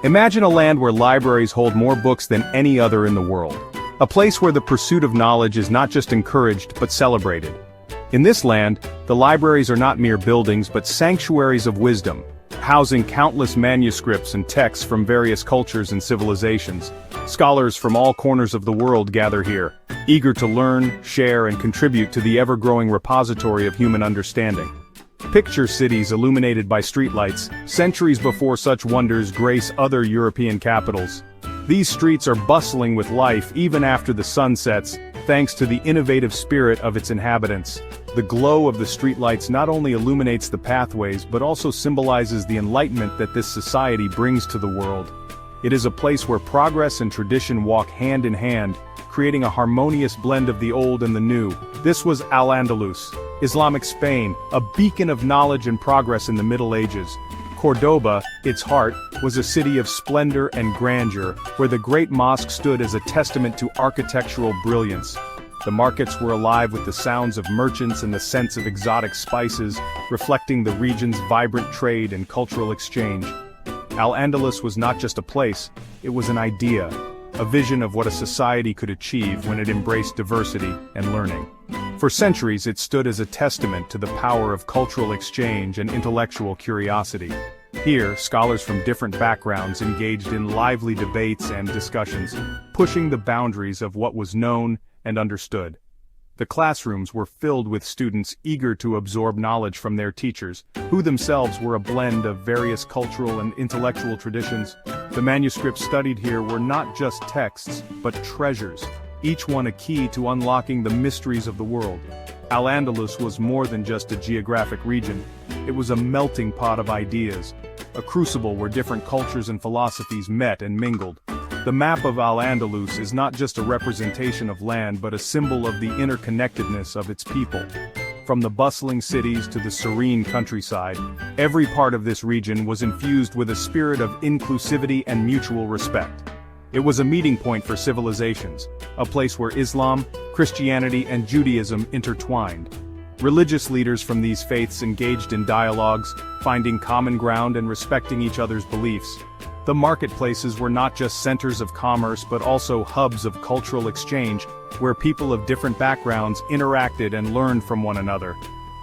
Imagine a land where libraries hold more books than any other in the world. A place where the pursuit of knowledge is not just encouraged but celebrated. In this land, the libraries are not mere buildings but sanctuaries of wisdom, housing countless manuscripts and texts from various cultures and civilizations. Scholars from all corners of the world gather here, eager to learn, share, and contribute to the ever-growing repository of human understanding. Picture cities illuminated by streetlights, centuries before such wonders grace other European capitals. These streets are bustling with life even after the sun sets, thanks to the innovative spirit of its inhabitants. The glow of the streetlights not only illuminates the pathways but also symbolizes the enlightenment that this society brings to the world. It is a place where progress and tradition walk hand in hand, creating a harmonious blend of the old and the new. This was Al-Andalus, Islamic Spain, a beacon of knowledge and progress in the Middle Ages. Córdoba, its heart, was a city of splendor and grandeur, where the great mosque stood as a testament to architectural brilliance. The markets were alive with the sounds of merchants and the scents of exotic spices, reflecting the region's vibrant trade and cultural exchange. Al-Andalus was not just a place, it was an idea, a vision of what a society could achieve when it embraced diversity and learning. For centuries it stood as a testament to the power of cultural exchange and intellectual curiosity. Here, scholars from different backgrounds engaged in lively debates and discussions, pushing the boundaries of what was known and understood. The classrooms were filled with students eager to absorb knowledge from their teachers, who themselves were a blend of various cultural and intellectual traditions. The manuscripts studied here were not just texts, but treasures, each one a key to unlocking the mysteries of the world. Al-Andalus was more than just a geographic region, it was a melting pot of ideas, a crucible where different cultures and philosophies met and mingled. The map of Al-Andalus is not just a representation of land but a symbol of the interconnectedness of its people. From the bustling cities to the serene countryside, every part of this region was infused with a spirit of inclusivity and mutual respect. It was a meeting point for civilizations, a place where Islam, Christianity, and Judaism intertwined. Religious leaders from these faiths engaged in dialogues, finding common ground and respecting each other's beliefs. The marketplaces were not just centers of commerce but also hubs of cultural exchange, where people of different backgrounds interacted and learned from one another.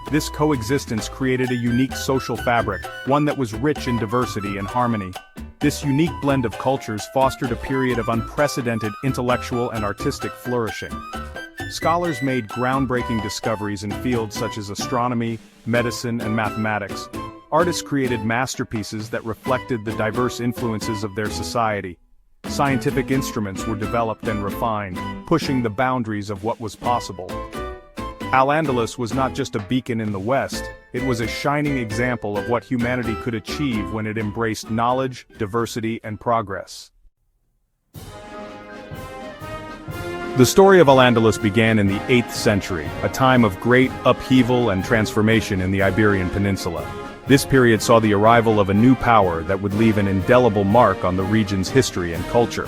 This coexistence created a unique social fabric, one that was rich in diversity and harmony. This unique blend of cultures fostered a period of unprecedented intellectual and artistic flourishing. Scholars made groundbreaking discoveries in fields such as astronomy, medicine, and mathematics. Artists created masterpieces that reflected the diverse influences of their society. Scientific instruments were developed and refined, pushing the boundaries of what was possible. Al-Andalus was not just a beacon in the West, it was a shining example of what humanity could achieve when it embraced knowledge, diversity, and progress. The story of Al-Andalus began in the 8th century, a time of great upheaval and transformation in the Iberian Peninsula. This period saw the arrival of a new power that would leave an indelible mark on the region's history and culture.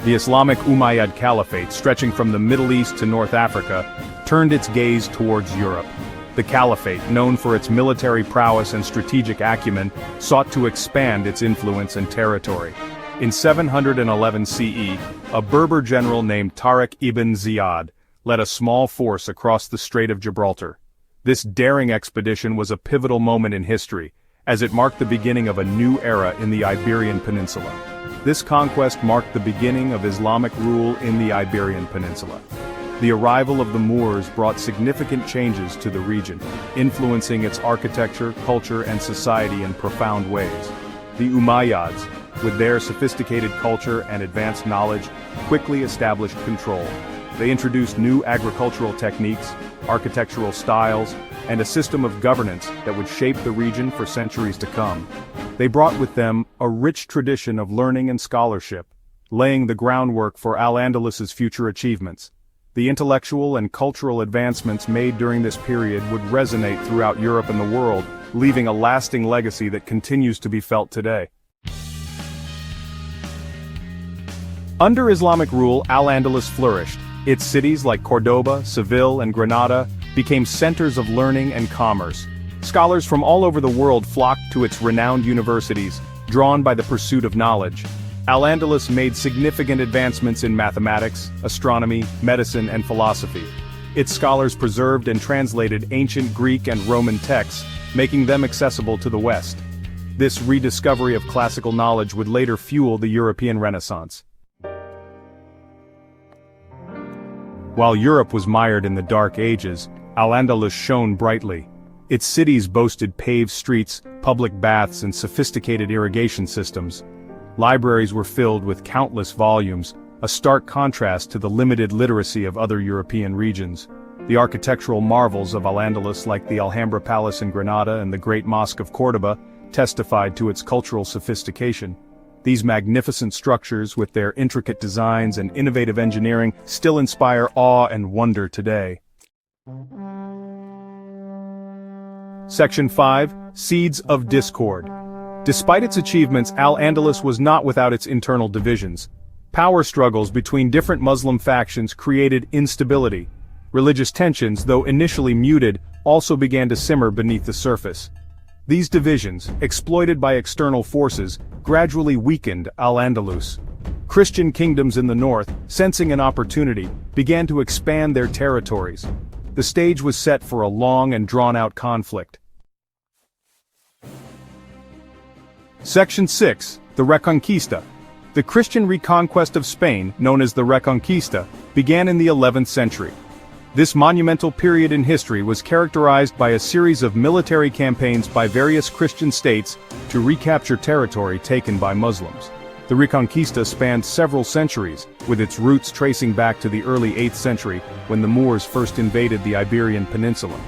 The Islamic Umayyad Caliphate, stretching from the Middle East to North Africa, turned its gaze towards Europe. The Caliphate, known for its military prowess and strategic acumen, sought to expand its influence and territory. In 711 CE, a Berber general named Tariq ibn Ziyad led a small force across the Strait of Gibraltar. This daring expedition was a pivotal moment in history, as it marked the beginning of a new era in the Iberian Peninsula. This conquest marked the beginning of Islamic rule in the Iberian Peninsula. The arrival of the Moors brought significant changes to the region, influencing its architecture, culture, and society in profound ways. The Umayyads, with their sophisticated culture and advanced knowledge, quickly established control. They introduced new agricultural techniques, architectural styles, and a system of governance that would shape the region for centuries to come. They brought with them a rich tradition of learning and scholarship, laying the groundwork for Al-Andalus's future achievements. The intellectual and cultural advancements made during this period would resonate throughout Europe and the world, leaving a lasting legacy that continues to be felt today. Under Islamic rule, Al-Andalus flourished. Its cities like Córdoba, Seville, and Granada became centers of learning and commerce. Scholars from all over the world flocked to its renowned universities, drawn by the pursuit of knowledge. Al-Andalus made significant advancements in mathematics, astronomy, medicine, and philosophy. Its scholars preserved and translated ancient Greek and Roman texts, making them accessible to the West. This rediscovery of classical knowledge would later fuel the European Renaissance. While Europe was mired in the Dark Ages, Al-Andalus shone brightly. Its cities boasted paved streets, public baths, and sophisticated irrigation systems. Libraries were filled with countless volumes, a stark contrast to the limited literacy of other European regions. The architectural marvels of Al-Andalus, like the Alhambra Palace in Granada and the Great Mosque of Córdoba, testified to its cultural sophistication. These magnificent structures, with their intricate designs and innovative engineering, still inspire awe and wonder today. Section 5. Seeds of Discord. Despite its achievements, Al-Andalus was not without its internal divisions. Power struggles between different Muslim factions created instability. Religious tensions, though initially muted, also began to simmer beneath the surface. These divisions, exploited by external forces, gradually weakened Al-Andalus. Christian kingdoms in the north, sensing an opportunity, began to expand their territories. The stage was set for a long and drawn-out conflict. Section 6. The Reconquista. The Christian reconquest of Spain, known as the Reconquista, began in the 11th century. This monumental period in history was characterized by a series of military campaigns by various Christian states to recapture territory taken by Muslims. The Reconquista spanned several centuries, with its roots tracing back to the early 8th century, when the Moors first invaded the Iberian Peninsula.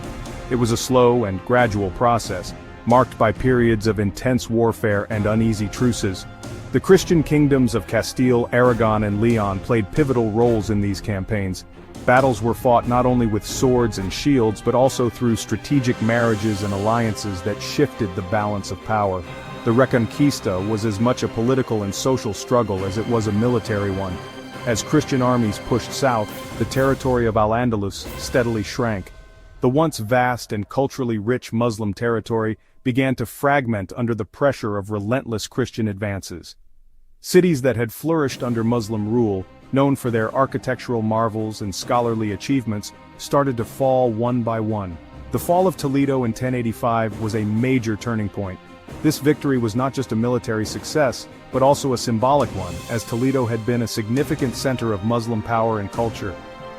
It was a slow and gradual process, marked by periods of intense warfare and uneasy truces. The Christian kingdoms of Castile, Aragon, and Leon played pivotal roles in these campaigns. Battles were fought not only with swords and shields but also through strategic marriages and alliances that shifted the balance of power. The Reconquista was as much a political and social struggle as it was a military one. As Christian armies pushed south, the territory of Al-Andalus steadily shrank. The once vast and culturally rich Muslim territory began to fragment under the pressure of relentless Christian advances. Cities that had flourished under Muslim rule, known for their architectural marvels and scholarly achievements, started to fall one by one. The fall of Toledo in 1085 was a major turning point. This victory was not just a military success, but also a symbolic one, as Toledo had been a significant center of Muslim power and culture.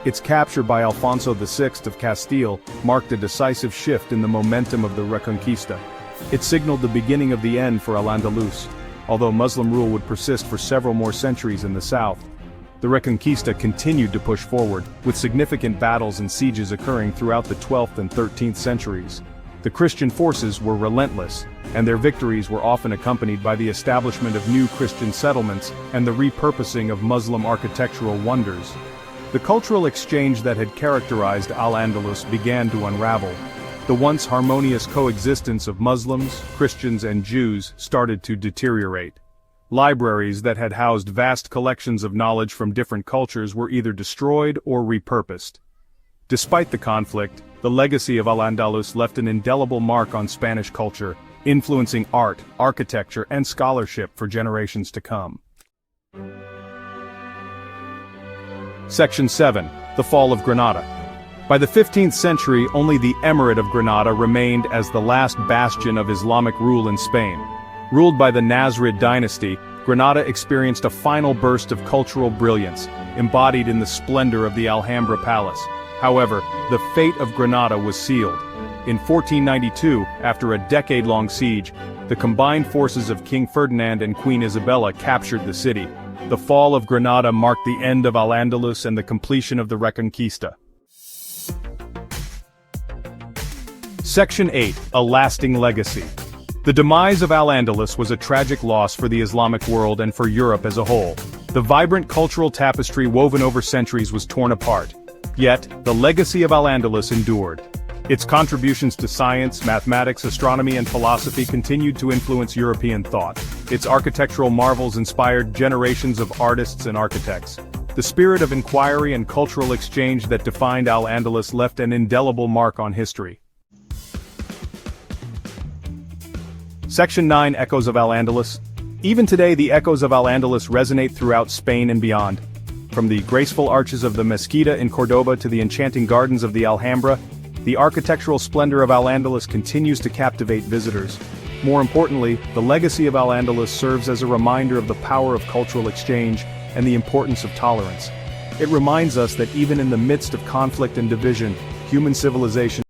Its capture by Alfonso VI of Castile marked a decisive shift in the momentum of the Reconquista. It signaled the beginning of the end for Al-Andalus. Although Muslim rule would persist for several more centuries in the south, the Reconquista continued to push forward, with significant battles and sieges occurring throughout the 12th and 13th centuries. The Christian forces were relentless, and their victories were often accompanied by the establishment of new Christian settlements and the repurposing of Muslim architectural wonders. The cultural exchange that had characterized Al-Andalus began to unravel. The once harmonious coexistence of Muslims, Christians, and Jews started to deteriorate. Libraries that had housed vast collections of knowledge from different cultures were either destroyed or repurposed. Despite the conflict, the legacy of Al-Andalus left an indelible mark on Spanish culture, influencing art, architecture, and scholarship for generations to come. Section 7. The Fall of Granada. By the 15th century, only the Emirate of Granada remained as the last bastion of Islamic rule in Spain. Ruled by the Nasrid dynasty, Granada experienced a final burst of cultural brilliance, embodied in the splendor of the Alhambra Palace. However, the fate of Granada was sealed. In 1492, after a decade-long siege, the combined forces of King Ferdinand and Queen Isabella captured the city. The fall of Granada marked the end of Al-Andalus and the completion of the Reconquista. Section 8. A Lasting Legacy. The demise of Al-Andalus was a tragic loss for the Islamic world and for Europe as a whole. The vibrant cultural tapestry woven over centuries was torn apart. Yet, the legacy of Al-Andalus endured. Its contributions to science, mathematics, astronomy, and philosophy continued to influence European thought. Its architectural marvels inspired generations of artists and architects. The spirit of inquiry and cultural exchange that defined Al-Andalus left an indelible mark on history. Section 9. Echoes of Al-Andalus. Even today, the echoes of Al-Andalus resonate throughout Spain and beyond. From the graceful arches of the Mezquita in Córdoba to the enchanting gardens of the Alhambra, the architectural splendor of Al-Andalus continues to captivate visitors. More importantly, the legacy of Al-Andalus serves as a reminder of the power of cultural exchange and the importance of tolerance. It reminds us that even in the midst of conflict and division, human civilization